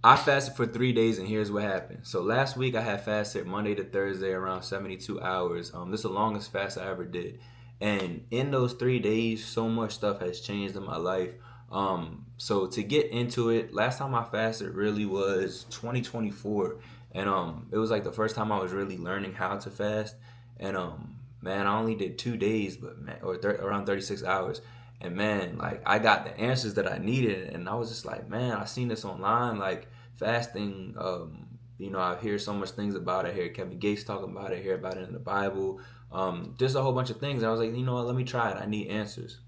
I fasted for 3 days, and here's what happened. So last week I had fasted Monday to Thursday around 72 hours. This is the longest fast I ever did, and in those 3 days, so much stuff has changed in my life. So to get into it, last time I fasted really was 2024, and it was like the first time I was really learning how to fast. And man, I only did 2 days, but man, around 36 hours. And man, like I got the answers that I needed, and I was just like, man, I seen this online, like fasting. I hear so much things about it. I hear Kevin Gates talking about it. I hear about it in the Bible. Just a whole bunch of things. And I was like, you know what? Let me try it. I need answers,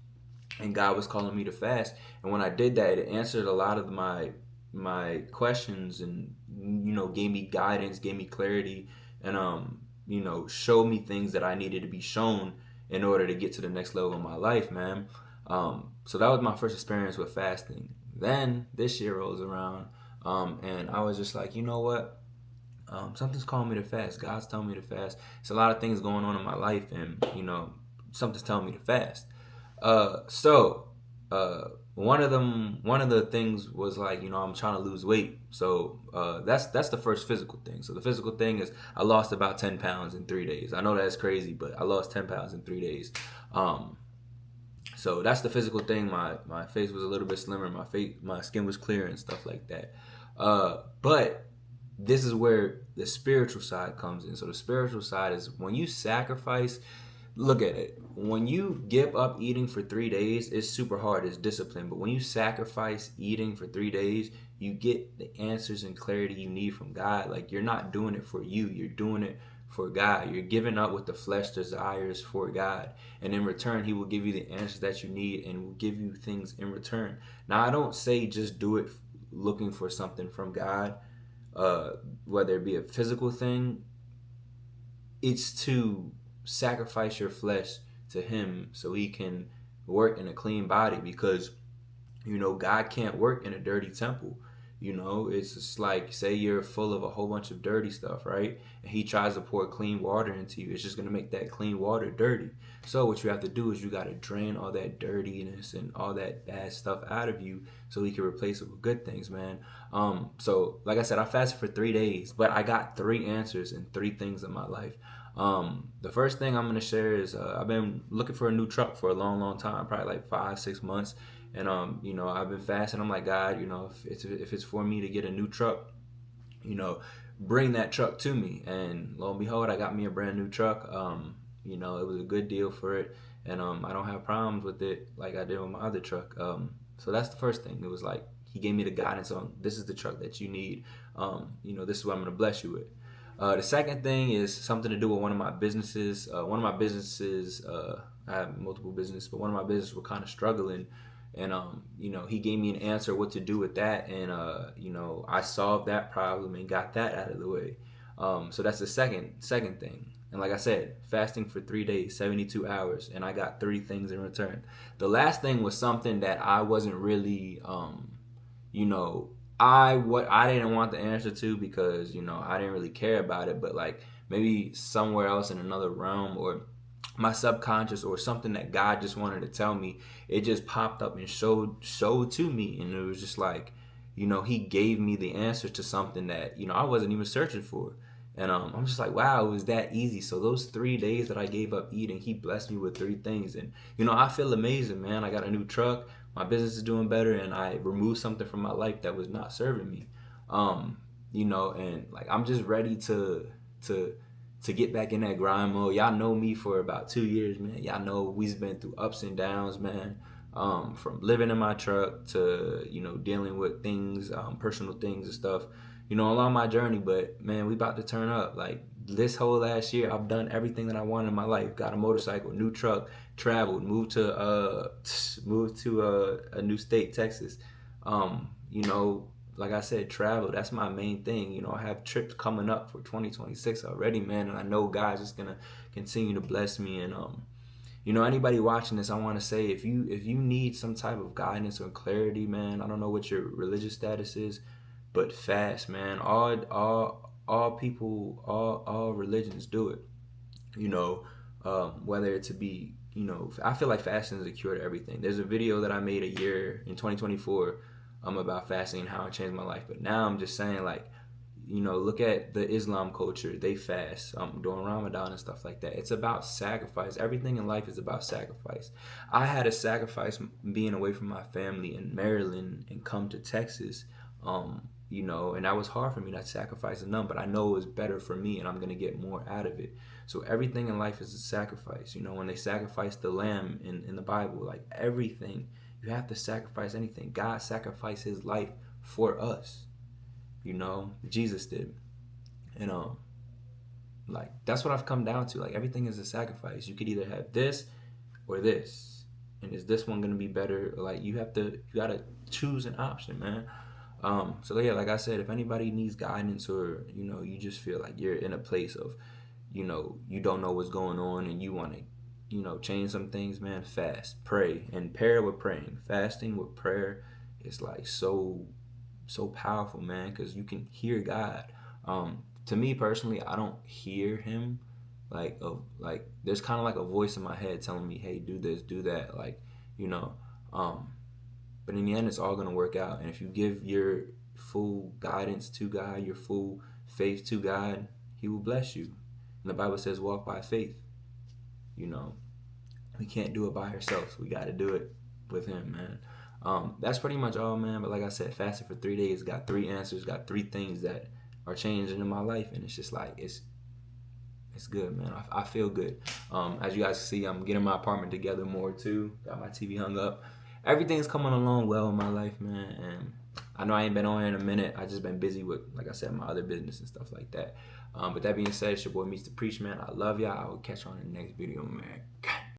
and God was calling me to fast. And when I did that, it answered a lot of my questions, and gave me guidance, gave me clarity, and showed me things that I needed to be shown in order to get to the next level of my life, man. So that was my first experience with fasting. Then this year rolls around, and I was just like, you know what? Something's calling me to fast. God's telling me to fast. It's a lot of things going on in my life, and something's telling me to fast. So one of the things was like, I'm trying to lose weight. So that's the first physical thing. So the physical thing is I lost about 10 pounds in 3 days. I know that's crazy, but I lost 10 pounds in 3 days. So that's the physical thing. My face was a little bit slimmer. My skin was clear and stuff like that. But this is where the spiritual side comes in. So the spiritual side is when you sacrifice. Look at it. When you give up eating for 3 days, it's super hard. It's discipline. But when you sacrifice eating for 3 days, you get the answers and clarity you need from God. Like you're not doing it for you. You're doing it for God. You're giving up what the flesh desires for God. And in return, He will give you the answers that you need and will give you things in return. Now, I don't say just do it looking for something from God, whether it be a physical thing. It's to sacrifice your flesh to Him so He can work in a clean body, because God can't work in a dirty temple. It's just like, say you're full of a whole bunch of dirty stuff, right? And He tries to pour clean water into you. It's just going to make that clean water dirty. So what you have to do is you got to drain all that dirtiness and all that bad stuff out of you so He can replace it with good things, man. So like I said, I fasted for 3 days, but I got 3 answers and 3 things in my life. The first thing I'm going to share is I've been looking for a new truck for a long, long time, probably like 5-6 months. And, I've been fasting. I'm like, God, if it's for me to get a new truck, bring that truck to me. And lo and behold, I got me a brand new truck. It was a good deal for it. And I don't have problems with it like I did with my other truck. So that's the first thing. It was like He gave me the guidance on, this is the truck that you need. This is what I'm going to bless you with. The second thing is something to do with one of my businesses. I have multiple businesses, but one of my businesses were kind of struggling. And, He gave me an answer what to do with that. And, I solved that problem and got that out of the way. So that's the second thing. And like I said, fasting for 3 days, 72 hours, and I got 3 things in return. The last thing was something that I wasn't really, I didn't want the answer to, because I didn't really care about it, but like maybe somewhere else in another realm, or my subconscious, or something that God just wanted to tell me, it just popped up and showed to me, and it was just like, He gave me the answer to something that I wasn't even searching for. And I'm just like, wow, it was that easy. So those 3 days that I gave up eating, He blessed me with 3 things. And I feel amazing, man. I got a new truck, my business is doing better, and I removed something from my life that was not serving me. And like I'm just ready to get back in that grind mode. Y'all know me for about 2 years, man. Y'all know we've been through ups and downs, man. From living in my truck to dealing with things, personal things and stuff, along my journey. But man, we about to turn up. Like this whole last year, I've done everything that I wanted in my life. Got a motorcycle, new truck, traveled, moved to a new state, Texas. Like I said, travel, that's my main thing. I have trips coming up for 2026 already, man, and I know God's just gonna continue to bless me. And anybody watching this, I want to say, if you need some type of guidance or clarity, man, I don't know what your religious status is, but fast, man. All people, all religions do it. Whether it to be, I feel like fasting is a cure to everything. There's a video that I made a year in 2024. about fasting and how it changed my life. But now I'm just saying, like, look at the Islam culture. They fast during Ramadan and stuff like that. It's about sacrifice. Everything in life is about sacrifice. I had to sacrifice being away from my family in Maryland and come to Texas. And that was hard for me, not sacrificing none, but I know it was better for me and I'm going to get more out of it. So everything in life is a sacrifice. When they sacrificed the lamb in the Bible, like everything, you have to sacrifice anything. God sacrificed his life for us. Jesus did. And like that's what I've come down to. Like everything is a sacrifice. You could either have this or this. And is this one gonna be better? Like you gotta choose an option, man. So yeah, like I said, if anybody needs guidance or you just feel like you're in a place of you don't know what's going on and you want to change some things, man, fast, pray, and pair with praying. Fasting with prayer is like so powerful, man, because you can hear God. To me personally, I don't hear him like there's kind of like a voice in my head telling me, hey, do this, do that, like but in the end it's all going to work out. And if you give your full guidance to God, your full faith to God, he will bless you. And the Bible says walk by faith. We can't do it by ourselves. We got to do it with him, man. That's pretty much all, man. But like I said, fasting for 3 days, got 3 answers, got 3 things that are changing in my life, and it's just like it's good, man. I feel good. As you guys can see, I'm getting my apartment together more too. Got my TV hung up. Everything's coming along well in my life, man. And I know I ain't been on here in a minute. I just been busy with, like I said, my other business and stuff like that. But that being said, it's your boy Meech the Preach, man. I love y'all. I will catch you on the next video, man.